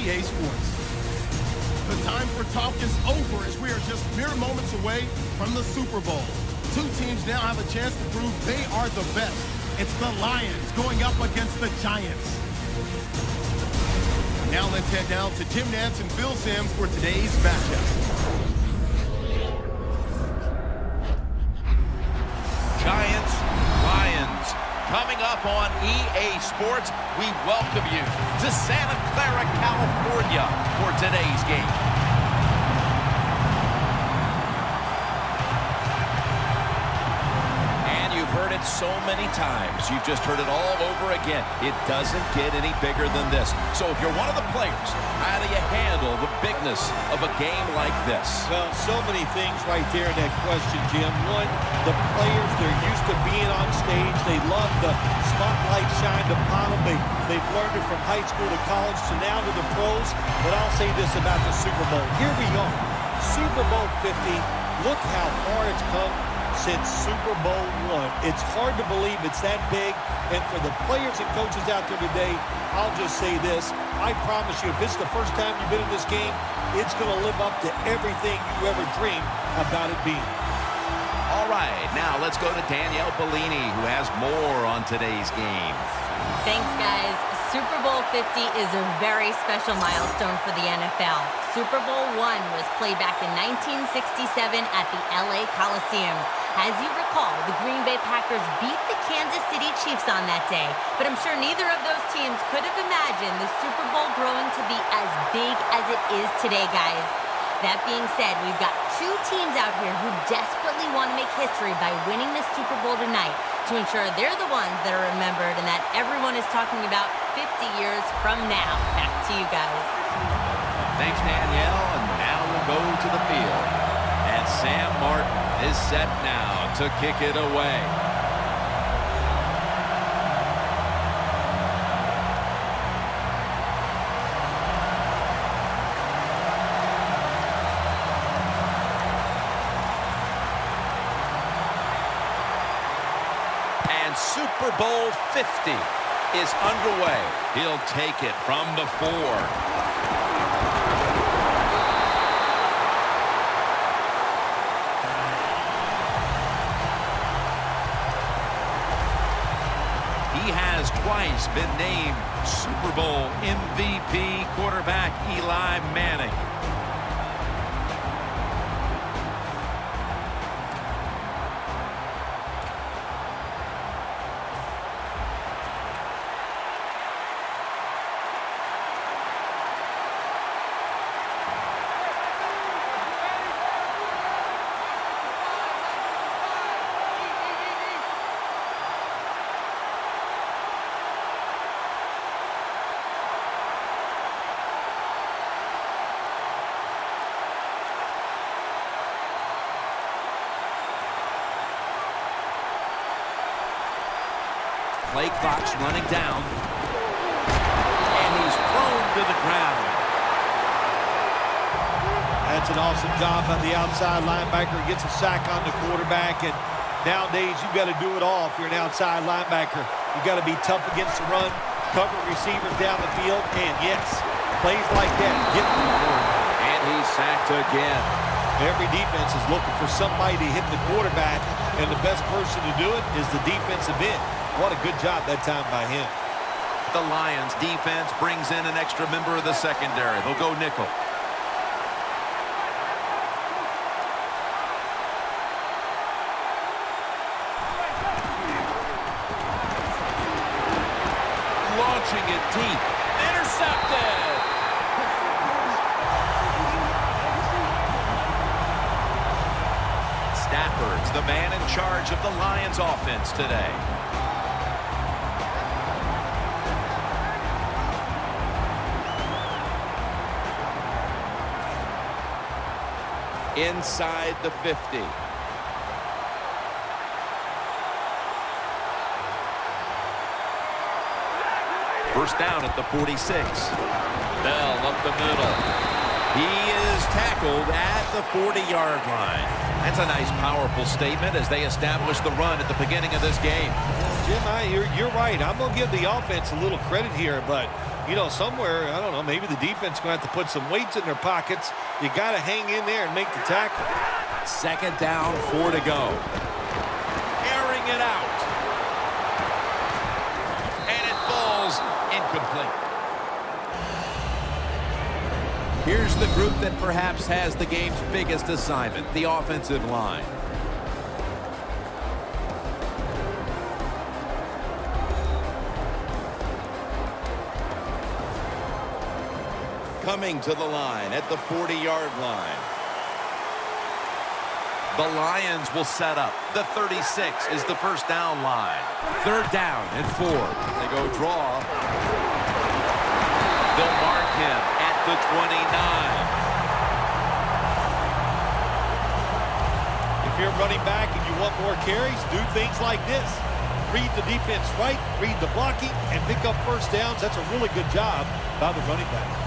EA Sports. The time for talk is over as we are just mere moments away from the Super Bowl. Two teams now have a chance to prove they are the best. It's the Lions going up against the Giants. Now let's head down to Jim Nantz and Phil Simms for today's matchup. Giants, Lions. Coming up on EA Sports, we welcome you to Santa Clara, California for today's game. Heard it so many times. You've just heard it all over again. It doesn't get any bigger than this. So if you're one of the players, how do you handle the bigness of a game like this? Well, so many things right there in that question, Jim. One, the players, they're used to being on stage. They love the spotlight shined upon them. They've learned it from high school to college to now to the pros. But I'll say this about the Super Bowl. Here we are. Super Bowl 50. Look how far it's come since Super Bowl I. It's hard to believe it's that big. And for the players and coaches out there today, I'll just say this. I promise you, if it's the first time you've been in this game, it's going to live up to everything you ever dreamed about it being. All right, now let's go to Danielle Bellini, who has more on today's game. Thanks, guys. Super Bowl 50 is a very special milestone for the NFL. Super Bowl I was played back in 1967 at the LA Coliseum. As you recall, the Green Bay Packers beat the Kansas City Chiefs on that day. But I'm sure neither of those teams could have imagined the Super Bowl growing to be as big as it is today, guys. That being said, we've got two teams out here who desperately want to make history by winning the Super Bowl tonight to ensure they're the ones that are remembered and that everyone is talking about 50 years from now. Back to you guys. Thanks, Danielle. And now we'll go to the field. And Sam Martin is set now to kick it away. Super Bowl 50 is underway. He'll take it from the 4. He has twice been named Super Bowl MVP quarterback Eli Manning. Play clock's running down. And he's thrown to the ground. That's an awesome job by the outside linebacker. Gets a sack on the quarterback. And nowadays, you've got to do it all if you're an outside linebacker. You've got to be tough against the run, cover receivers down the field. And yes, plays like that get to the quarterback. And he's sacked again. Every defense is looking for somebody to hit the quarterback. And the best person to do it is the defensive end. What a good job that time by him. The Lions defense brings in an extra member of the secondary. They'll go nickel. Launching it deep. Intercepted. Stafford's the man in charge of the Lions offense today. Inside the 50. First down at the 46. Bell up the middle. He is tackled at the 40-yard line. That's a nice, powerful statement as they establish the run at the beginning of this game. Jim, you're right. I'm going to give the offense a little credit here, but You know, somewhere, I don't know, maybe the defense is going to have to put some weights in their pockets. You got to hang in there and make the tackle. Second down, 4 to go. Airing it out. And it falls incomplete. Here's the group that perhaps has the game's biggest assignment, the offensive line. Coming to the line at the 40-yard line. The Lions will set up. The 36 is the first down line. Third down and 4. They go draw. They'll mark him at the 29. If you're running back and you want more carries, do things like this. Read the defense right, read the blocking, and pick up first downs. That's a really good job by the running back.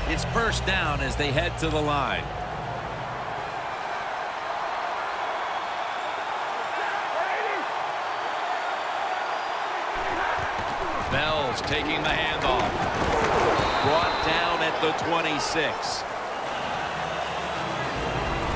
It's first down as they head to the line. Bell's taking the handoff. Brought down at the 26.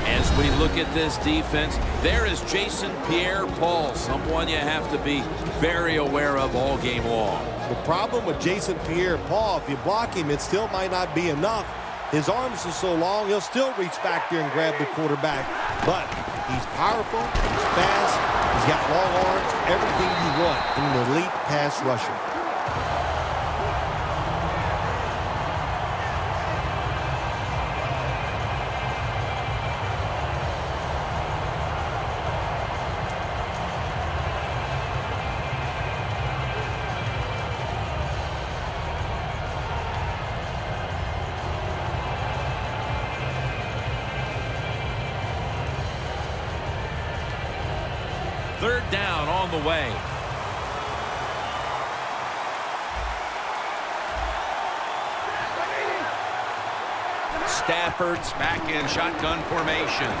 As we look at this defense, there is Jason Pierre-Paul, someone you have to be very aware of all game long. The problem with Jason Pierre-Paul, if you block him, it still might not be enough. His arms are so long, he'll still reach back there and grab the quarterback. But he's powerful, he's fast, he's got long arms, everything you want in an elite pass rusher. Third down on the way. Stafford's back in shotgun formation.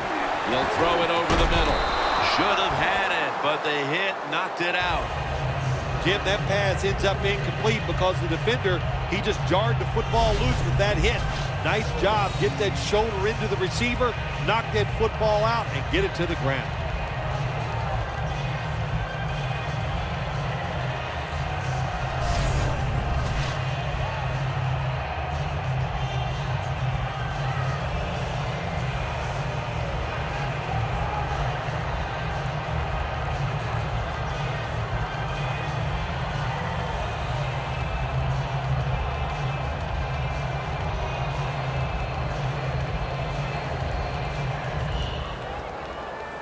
He'll throw it over the middle. Should have had it, but the hit knocked it out. Jim, that pass ends up incomplete because the defender, he just jarred the football loose with that hit. Nice job. Get that shoulder into the receiver, knock that football out, and get it to the ground.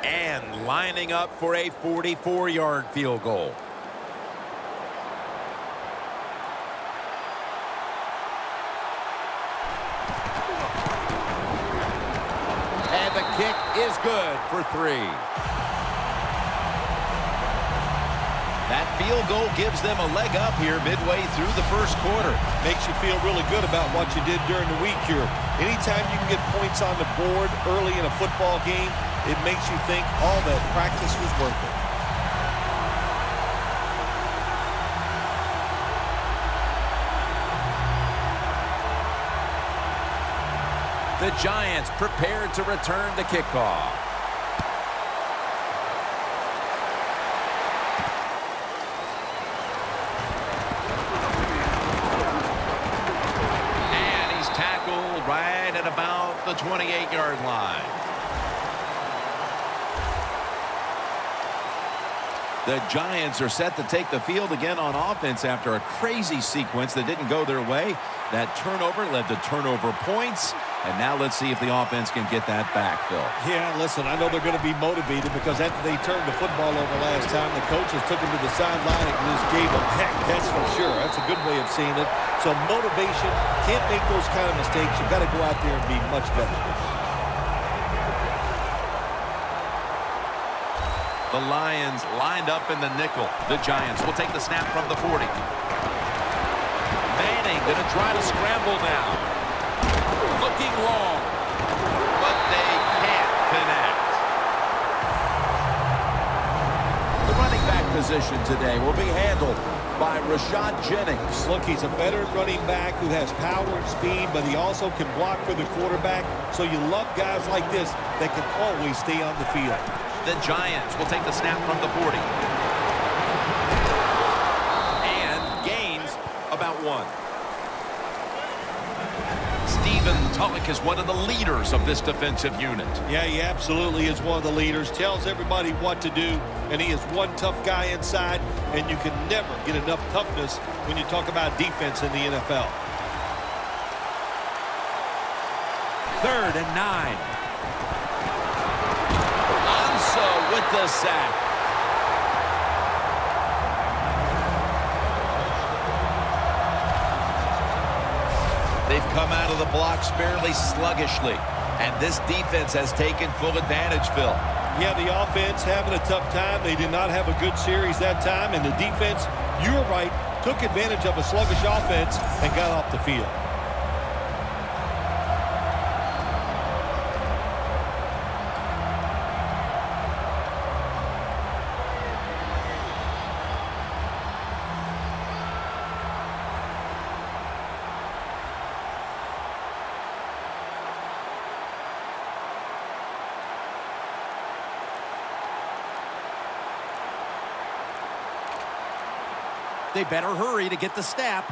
And lining up for a 44-yard field goal. And the kick is good for 3. That field goal gives them a leg up here midway through the first quarter. Makes you feel really good about what you did during the week here. Anytime you can get points on the board early in a football game, it makes you think all that practice was worth it. The Giants prepared to return to kickoff. And he's tackled right at about the 28-yard line. The Giants are set to take the field again on offense after a crazy sequence that didn't go their way. That turnover led to turnover points. And now let's see if the offense can get that back, Phil. Yeah, listen, I know they're going to be motivated because after they turned the football over last time, the coaches took them to the sideline and just gave them heck, that's for sure. That's a good way of seeing it. So motivation, can't make those kind of mistakes. You've got to go out there and be much better. The Lions lined up in the nickel. The Giants will take the snap from the 40. Manning going to try to scramble now. Looking long, but they can't connect. The running back position today will be handled by Rashad Jennings. Look, he's a veteran running back who has power and speed, but he also can block for the quarterback. So you love guys like this that can always stay on the field. The Giants will take the snap from the 40. And gains about 1. Stephen Tulloch is one of the leaders of this defensive unit. Yeah, he absolutely is one of the leaders. Tells everybody what to do, and he is one tough guy inside, and you can never get enough toughness when you talk about defense in the NFL. 3rd and 9. Anso with the sack. They've come out of the blocks fairly sluggishly, and this defense has taken full advantage, Phil. Yeah, the offense having a tough time. They did not have a good series that time, and the defense, you were right, took advantage of a sluggish offense and got off the field. They better hurry to get the snap.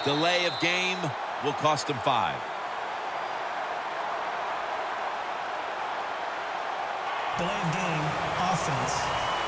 Delay of game will cost them 5. Delay of game, offense.